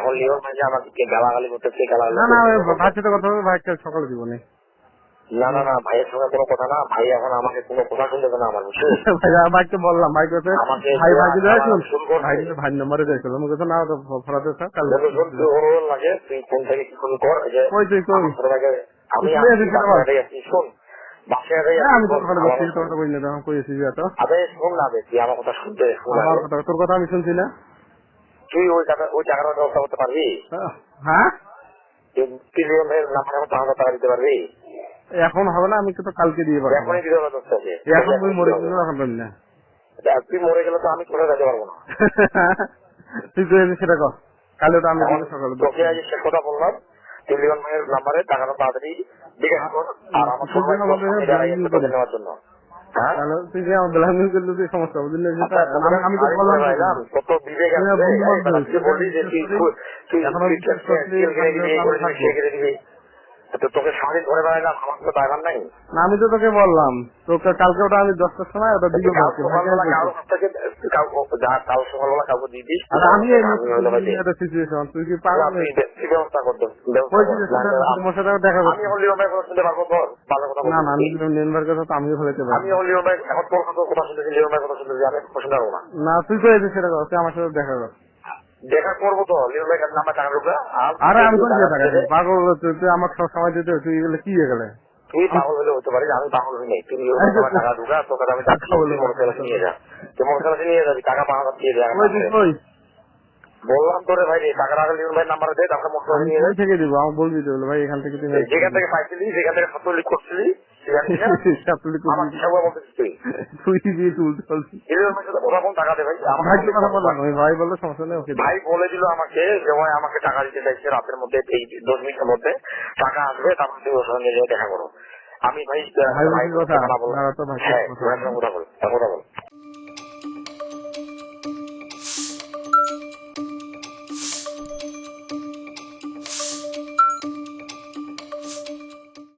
এখন লিওর ভাই আমাকে গালাগালি করতেছে, গালাগালি না না ভাইয়ের সাথে কথা হবে, ভাইকে সকালে দিব না। না না না, ভাইয়ের সঙ্গে কোনো কথা না, ভাই এখন আমাকে কোনো কথা শুনতেছে না আমার, বুঝছো? ভাইকে বললাম, ভাই কথা আমাকে ভাই ভাইকে শুরু করছে, ভাই ভাই নম্বরে দেখছিল, আমি কথা না ফরাতে থাক কাল লাগে তুই ফোন থেকে কি ফোন কর, যে কই তুই কই আমি শোন বাসায় আমি তোর কথা বলছি, তোর কথা বলি না, কইছি তো আবে শোন না, বে তুই আমার কথা শুনতে, আমার কথা, তোর কথা আমি শুনছি না। তুই ওই টাকাটা ব্যবস্থা করতে পারবি? হ্যাঁ তুই নাম্বার টাকা দিতে পারবি? এখন হবে না, আমি তো কালকে দিয়ে পারবো। এখনই দিতে হবে, এখন তুই মরে গেল, এখন পারবি না। তুই মরে গেলে তো আমি করে যেতে পারবো না। তুই কই সেটা কর, কালে তো আমি সকালে তোকে আজ সে কথা বললাম, তুই লিওন ভাইয়ের নাম্বারে টাকাটা তাড়াতাড়ি জিজ্ঞাসা কর, আর আমার নেওয়ার জন্য। তুই যে আমার বেলা মিল করলে তুই সমস্যা বুঝলি, আমি তো বললাম কত বিবেক আছে, তোকে সারাদিন ধরে বেড়াইলাম, আমার তো ড্রাইভার নাই। না আমি তো তোকে বললাম, তোকে কালকে ওটা আমি 10টার সময় ওটা দিবি, কাল সকালবেলা কাউকে দিবি। আমি একটা সিচুয়েশন, তুই কি পারবি ব্যবস্থা করতে দেখা আমি হলি শুনতে পারবো, ভালো কথা। না না, আমি নেনবার কথা তো আমিও ফেলাতে পারবো। আমি হলি এখন তোর কথা শুনতেছি, লিওমের কথা শুনতেছি, আমি পছন্দ করবো না। না তুই তো এসে সেটা কর, তুই আমার সাথে দেখা কর। দেখা করবো তো, লিওন ভাই নাম্বার টাকা ঢুকা। আরে আমি কোন টাকা দিই, পাগল তুই আমার সব সময় দিতে, তুই এগুলো কি হয়ে গেলে? তুই পাগল হলে হতে পারিস, আমি পাগল হই নাই। তুই টাকা ঢুকা, তোকে আমি মোটরসাইকেল নিয়ে যা, তুই মোটরসাইকেল নিয়ে যাবি, টাকা 5,000 দিয়ে দেয়। বললাম তোরে ভাই, টাকার আগে লিওন ভাই নাম্বার দে, তারপরে মোটরসাইকেল নিয়ে যাই থেকে দিব। আমি বলবি তো ভাই, এখান থেকে তুই যেখান থেকে পাইছিলি সেখান থেকে ছাত্রলীগ করছিলি, ভাই বললো সমস্যা নেই। ভাই বলে দিল আমাকে যে ভাই আমাকে টাকা দিতে চাইছে রাতের মধ্যে, এই 10 মিনিটের মধ্যে টাকা আসবে, তারপর তুমি ওর সঙ্গে দেখা করো। আমি ভাই কথা বল,